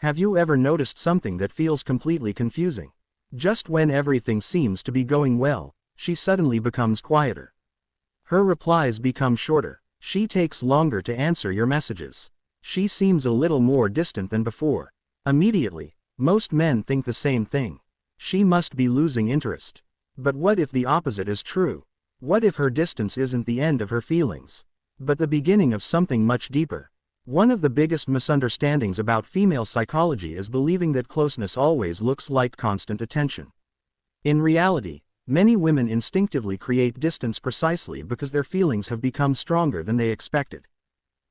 Have you ever noticed something that feels completely confusing? Just when everything seems to be going well, she suddenly becomes quieter. Her replies become shorter. She takes longer to answer your messages. She seems a little more distant than before. Immediately, most men think the same thing. She must be losing interest. But what if the opposite is true? What if her distance isn't the end of her feelings, but the beginning of something much deeper? One of the biggest misunderstandings about female psychology is believing that closeness always looks like constant attention. In reality, many women instinctively create distance precisely because their feelings have become stronger than they expected.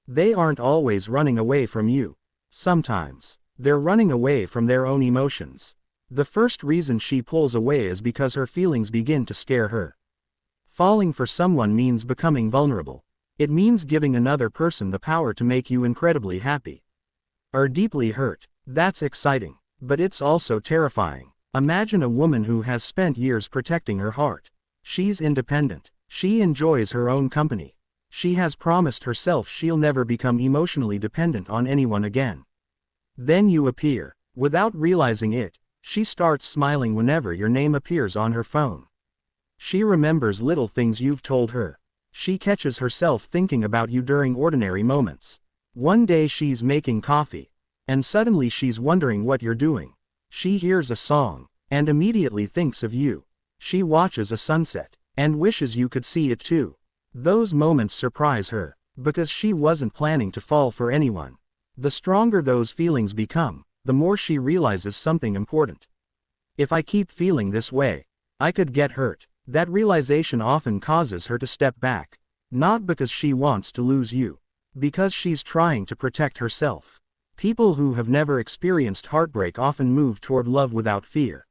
They aren't always running away from you. Sometimes, they're running away from their own emotions. The first reason she pulls away is because her feelings begin to scare her. Falling for someone means becoming vulnerable. It means giving another person the power to make you incredibly happy or deeply hurt. That's exciting, but it's also terrifying. Imagine a woman who has spent years protecting her heart. She's independent. She enjoys her own company. She has promised herself she'll never become emotionally dependent on anyone again. Then you appear. Without realizing it, she starts smiling whenever your name appears on her phone. She remembers little things you've told her. She catches herself thinking about you during ordinary moments. One day she's making coffee, and suddenly she's wondering what you're doing. She hears a song, and immediately thinks of you. She watches a sunset, and wishes you could see it too. Those moments surprise her, because she wasn't planning to fall for anyone. The stronger those feelings become, the more she realizes something important. If I keep feeling this way, I could get hurt. That realization often causes her to step back. Not because she wants to lose you, because she's trying to protect herself. People who have never experienced heartbreak often move toward love without fear.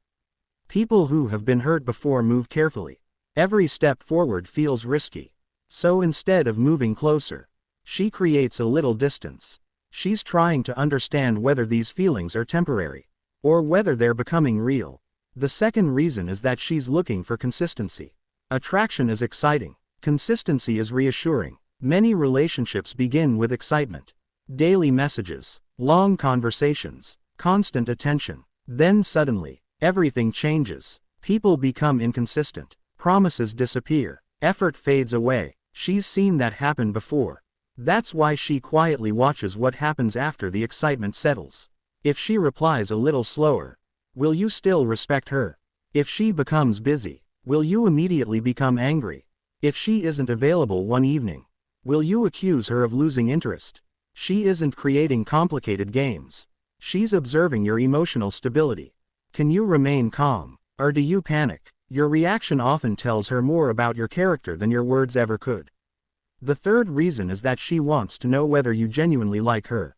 People who have been hurt before move carefully. Every step forward feels risky. So instead of moving closer, she creates a little distance. She's trying to understand whether these feelings are temporary, or whether they're becoming real. The second reason is that she's looking for consistency. Attraction is exciting. Consistency is reassuring. Many relationships begin with excitement. Daily messages, long conversations, constant attention. Then suddenly, everything changes. People become inconsistent. Promises disappear. Effort fades away. She's seen that happen before. That's why she quietly watches what happens after the excitement settles. If she replies a little slower, will you still respect her? If she becomes busy, will you immediately become angry? If she isn't available one evening, will you accuse her of losing interest? She isn't creating complicated games. She's observing your emotional stability. Can you remain calm, or do you panic? Your reaction often tells her more about your character than your words ever could. The third reason is that she wants to know whether you genuinely like her,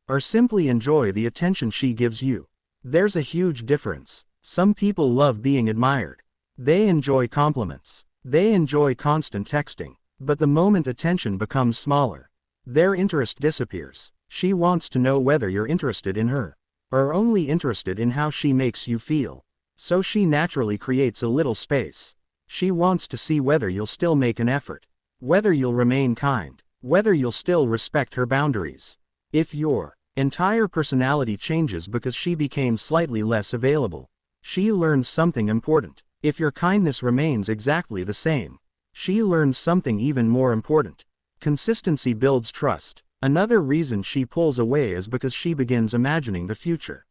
or simply enjoy the attention she gives you. There's a huge difference. Some people love being admired. They enjoy compliments. They enjoy constant texting. But the moment attention becomes smaller, their interest disappears. She wants to know whether you're interested in her, or only interested in how she makes you feel. So she naturally creates a little space. She wants to see whether you'll still make an effort, whether you'll remain kind, whether you'll still respect her boundaries. If your entire personality changes because she became slightly less available, she learns something important. If your kindness remains exactly the same, she learns something even more important. Consistency builds trust. Another reason she pulls away is because she begins imagining the future.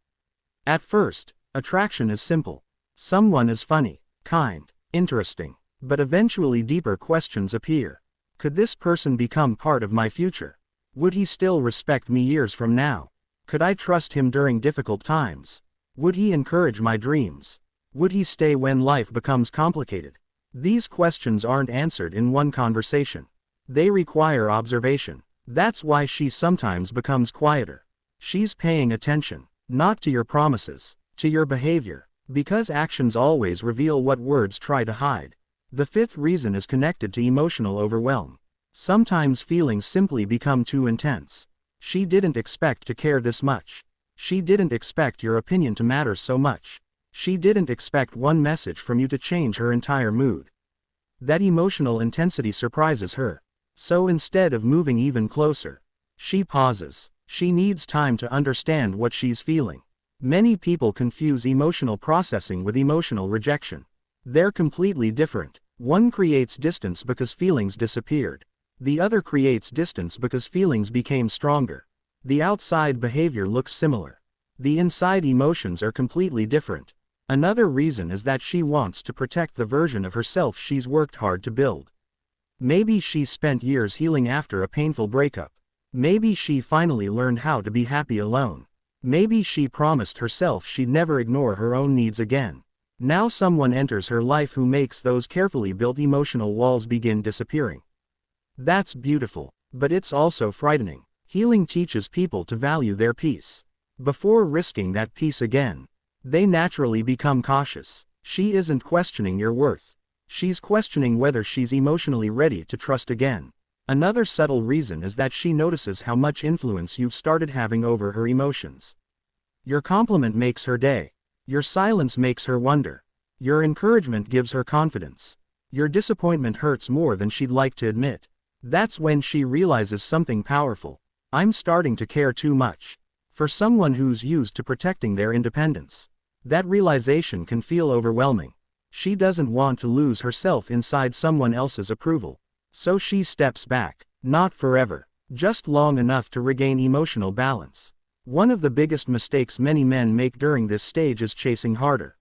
At first, attraction is simple. Someone is funny, kind, interesting. But eventually deeper questions appear. Could this person become part of my future? Would he still respect me years from now? Could I trust him during difficult times? Would he encourage my dreams? Would he stay when life becomes complicated? These questions aren't answered in one conversation. They require observation. That's why she sometimes becomes quieter. She's paying attention, not to your promises, to your behavior, because actions always reveal what words try to hide. The fifth reason is connected to emotional overwhelm. Sometimes feelings simply become too intense. She didn't expect to care this much. She didn't expect your opinion to matter so much. She didn't expect one message from you to change her entire mood. That emotional intensity surprises her. So instead of moving even closer, she pauses. She needs time to understand what she's feeling. Many people confuse emotional processing with emotional rejection. They're completely different. One creates distance because feelings disappeared. The other creates distance because feelings became stronger. The outside behavior looks similar. The inside emotions are completely different. Another reason is that she wants to protect the version of herself she's worked hard to build. Maybe she spent years healing after a painful breakup. Maybe she finally learned how to be happy alone. Maybe she promised herself she'd never ignore her own needs again. Now someone enters her life who makes those carefully built emotional walls begin disappearing. That's beautiful, but it's also frightening. Healing teaches people to value their peace. Before risking that peace again, they naturally become cautious. She isn't questioning your worth. She's questioning whether she's emotionally ready to trust again. Another subtle reason is that she notices how much influence you've started having over her emotions. Your compliment makes her day. Your silence makes her wonder. Your encouragement gives her confidence. Your disappointment hurts more than she'd like to admit. That's when she realizes something powerful. I'm starting to care too much. For someone who's used to protecting their independence, that realization can feel overwhelming. She doesn't want to lose herself inside someone else's approval. So she steps back, not forever, just long enough to regain emotional balance. One of the biggest mistakes many men make during this stage is chasing harder.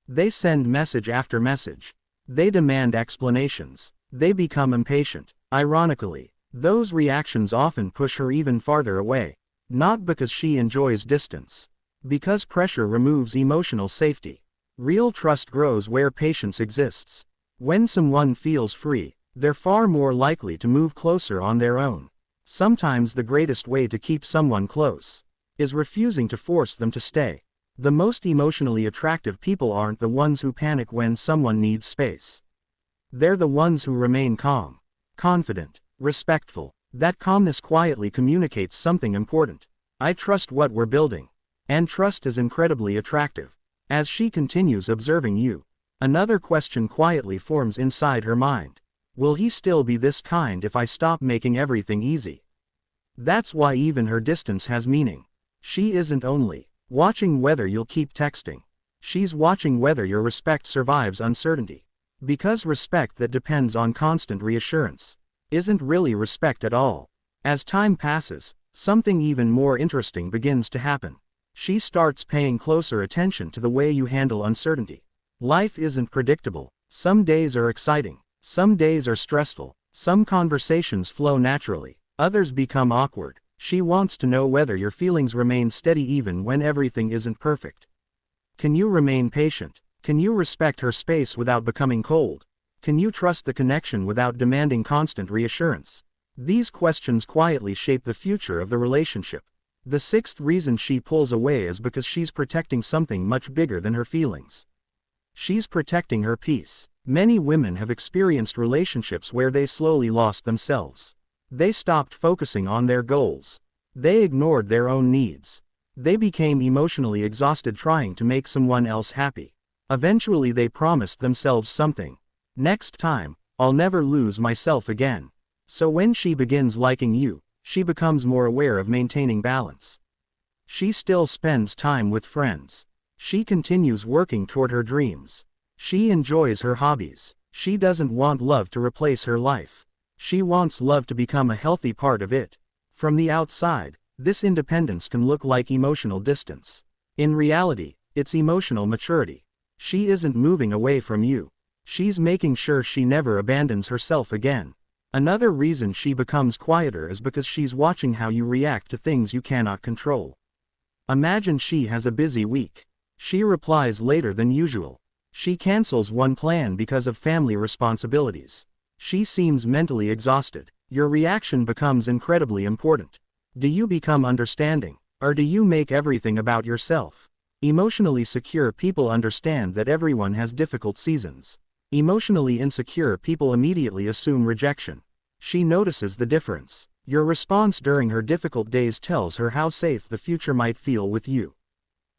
They send message after message. They demand explanations. They become impatient. Ironically, those reactions often push her even farther away. Not because she enjoys distance. Because pressure removes emotional safety. Real trust grows where patience exists. When someone feels free, they're far more likely to move closer on their own. Sometimes the greatest way to keep someone close is refusing to force them to stay. The most emotionally attractive people aren't the ones who panic when someone needs space. They're the ones who remain calm, confident, respectful. That calmness quietly communicates something important. I trust what we're building. And trust is incredibly attractive. As she continues observing you, another question quietly forms inside her mind. Will he still be this kind if I stop making everything easy? That's why even her distance has meaning. She isn't only watching whether you'll keep texting. She's watching whether your respect survives uncertainty. Because respect that depends on constant reassurance isn't really respect at all. As time passes, something even more interesting begins to happen. She starts paying closer attention to the way you handle uncertainty. Life isn't predictable. Some days are exciting. Some days are stressful. Some conversations flow naturally. Others become awkward. She wants to know whether your feelings remain steady even when everything isn't perfect. Can you remain patient? Can you respect her space without becoming cold? Can you trust the connection without demanding constant reassurance? These questions quietly shape the future of the relationship. The sixth reason she pulls away is because she's protecting something much bigger than her feelings. She's protecting her peace. Many women have experienced relationships where they slowly lost themselves. They stopped focusing on their goals. They ignored their own needs. They became emotionally exhausted trying to make someone else happy. Eventually they promised themselves something. Next time, I'll never lose myself again. So when she begins liking you, she becomes more aware of maintaining balance. She still spends time with friends. She continues working toward her dreams. She enjoys her hobbies. She doesn't want love to replace her life. She wants love to become a healthy part of it. From the outside, this independence can look like emotional distance. In reality, it's emotional maturity. She isn't moving away from you. She's making sure she never abandons herself again. Another reason she becomes quieter is because she's watching how you react to things you cannot control. Imagine she has a busy week. She replies later than usual. She cancels one plan because of family responsibilities. She seems mentally exhausted. Your reaction becomes incredibly important. Do you become understanding, or do you make everything about yourself? Emotionally secure people understand that everyone has difficult seasons. Emotionally insecure people immediately assume rejection. She notices the difference. Your response during her difficult days tells her how safe the future might feel with you.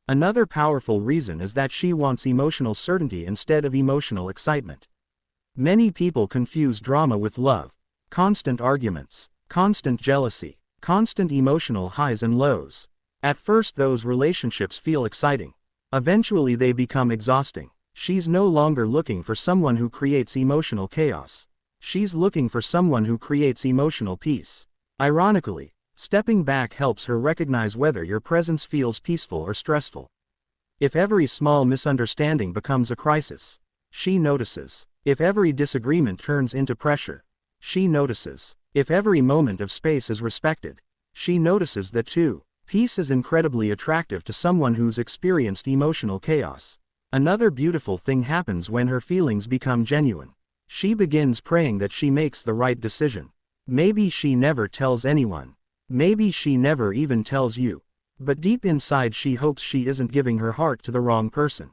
Another powerful reason is that she wants emotional certainty instead of emotional excitement. Many people confuse drama with love. Constant arguments, constant jealousy, Constant emotional highs and lows. At first those relationships feel exciting. Eventually they become exhausting. She's no longer looking for someone who creates emotional chaos. She's looking for someone who creates emotional peace. Ironically, stepping back helps her recognize whether your presence feels peaceful or stressful. If every small misunderstanding becomes a crisis, she notices. If every disagreement turns into pressure, she notices. If every moment of space is respected, she notices that too. Peace is incredibly attractive to someone who's experienced emotional chaos. Another beautiful thing happens when her feelings become genuine. She begins praying that she makes the right decision. Maybe she never tells anyone. Maybe she never even tells you. But deep inside she hopes she isn't giving her heart to the wrong person.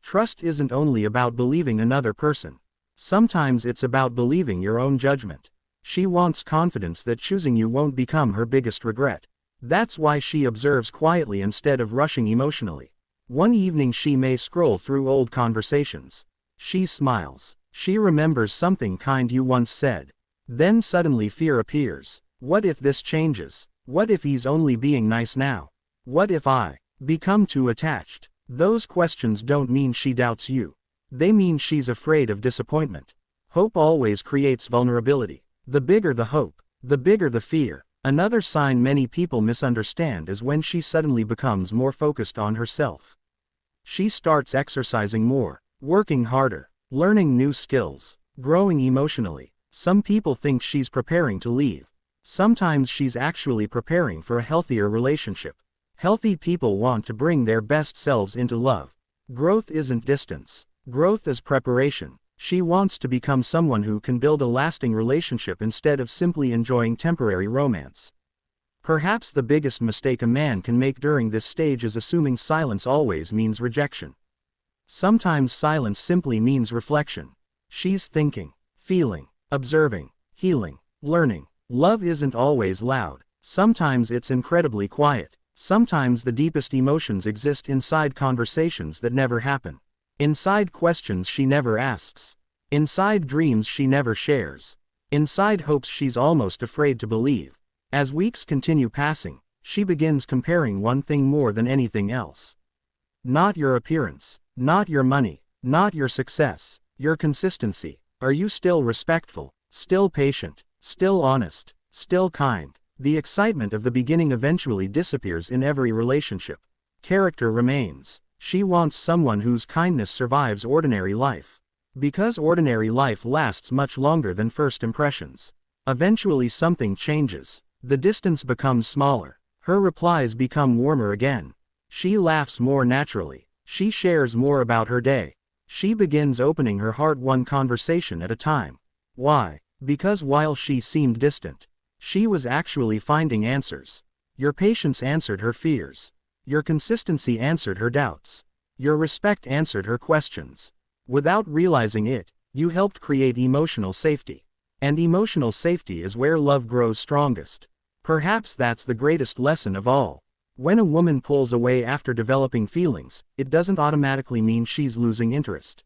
Trust isn't only about believing another person. Sometimes it's about believing your own judgment. She wants confidence that choosing you won't become her biggest regret. That's why she observes quietly instead of rushing emotionally. One evening she may scroll through old conversations. She smiles. She remembers something kind you once said. Then suddenly fear appears. What if this changes? What if he's only being nice now? What if I become too attached? Those questions don't mean she doubts you. They mean she's afraid of disappointment. Hope always creates vulnerability. The bigger the hope, the bigger the fear. Another sign many people misunderstand is when she suddenly becomes more focused on herself. She starts exercising more, working harder, learning new skills, growing emotionally. Some people think she's preparing to leave. Sometimes she's actually preparing for a healthier relationship. Healthy people want to bring their best selves into love. Growth isn't distance. Growth is preparation. She wants to become someone who can build a lasting relationship instead of simply enjoying temporary romance. Perhaps the biggest mistake a man can make during this stage is assuming silence always means rejection. Sometimes silence simply means reflection. She's thinking, feeling, observing, healing, learning. Love isn't always loud. Sometimes it's incredibly quiet. Sometimes the deepest emotions exist inside conversations that never happen. Inside questions she never asks. Inside dreams she never shares. Inside hopes she's almost afraid to believe. As weeks continue passing, she begins comparing one thing more than anything else. Not your appearance, not your money, not your success, your consistency. Are you still respectful, still patient, still honest, still kind? The excitement of the beginning eventually disappears in every relationship. Character remains. She wants someone whose kindness survives ordinary life. Because ordinary life lasts much longer than first impressions. Eventually something changes. The distance becomes smaller. Her replies become warmer again. She laughs more naturally. She shares more about her day. She begins opening her heart one conversation at a time. Why? Because while she seemed distant, she was actually finding answers. Your patience answered her fears. Your consistency answered her doubts. Your respect answered her questions. Without realizing it, you helped create emotional safety. And emotional safety is where love grows strongest. Perhaps that's the greatest lesson of all. When a woman pulls away after developing feelings, it doesn't automatically mean she's losing interest.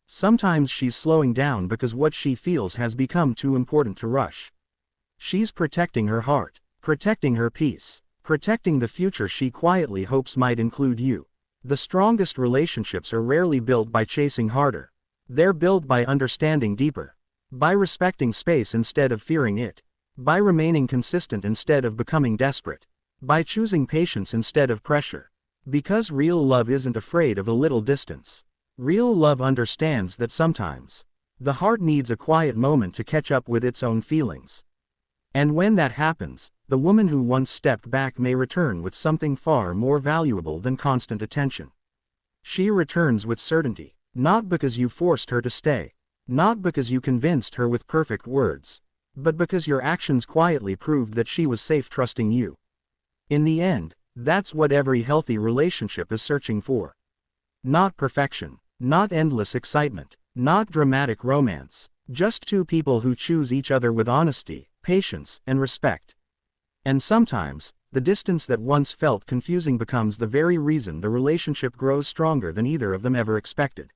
Sometimes she's slowing down because what she feels has become too important to rush. She's protecting her heart, protecting her peace, protecting the future she quietly hopes might include you. The strongest relationships are rarely built by chasing harder. They're built by understanding deeper. By respecting space instead of fearing it. By remaining consistent instead of becoming desperate. By choosing patience instead of pressure. Because real love isn't afraid of a little distance. Real love understands that sometimes the heart needs a quiet moment to catch up with its own feelings. And when that happens, the woman who once stepped back may return with something far more valuable than constant attention. She returns with certainty, not because you forced her to stay, not because you convinced her with perfect words, but because your actions quietly proved that she was safe trusting you. In the end, that's what every healthy relationship is searching for. Not perfection, not endless excitement, not dramatic romance, just two people who choose each other with honesty, patience, and respect. And sometimes, the distance that once felt confusing becomes the very reason the relationship grows stronger than either of them ever expected.